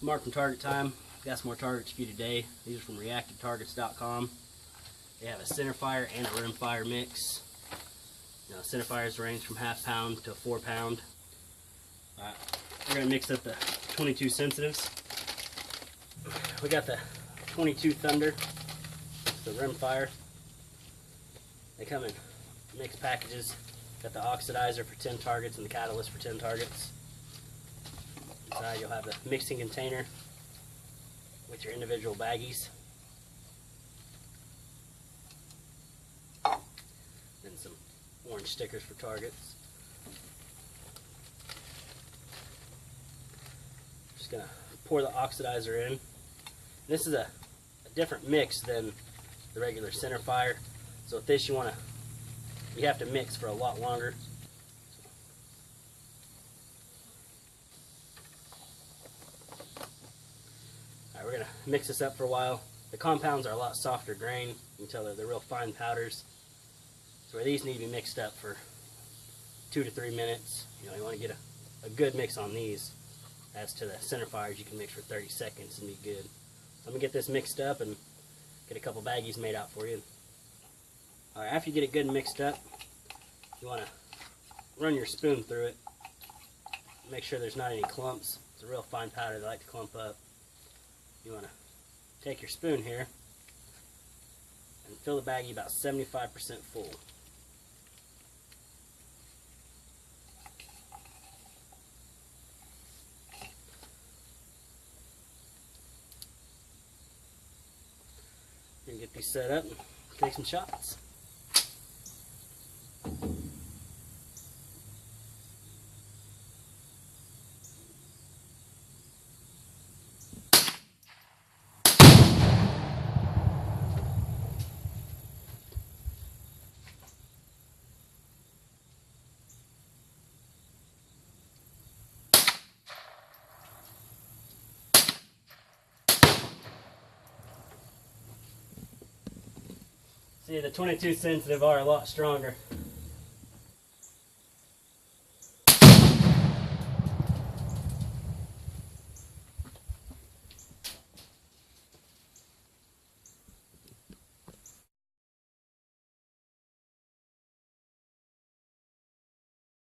Mark from Target Time. Got some more targets for you today. These are from reactivtargets.com. They have a center fire and a rim fire mix. You know, center fires range from ½ pound to 4 pound. Alright, we're going to mix up the 22 sensitives. We got the 22 Thunder, the rim fire. They come in mixed packages. Got the oxidizer for 10 targets and the catalyst for 10 targets. Inside you'll have the mixing container with your individual baggies. And some orange stickers for targets. Just gonna pour the oxidizer in. This is a different mix than the regular center fire. So with this you have to mix for a lot longer. Alright, we're gonna mix this up for a while. The compounds are a lot softer grain. You can tell they're real fine powders. So where these need to be mixed up for 2 to 3 minutes. You know, you want to get a good mix on these. As to the center fires, you can mix for 30 seconds and be good. So I'm gonna get this mixed up and get a couple baggies made out for you. Alright, after you get it good and mixed up, you want to run your spoon through it. Make sure there's not any clumps. It's a real fine powder that like to clump up. You want to take your spoon here and fill the baggie about 75% full. And get these set up and take some shots. See, the 22 sensitive are a lot stronger.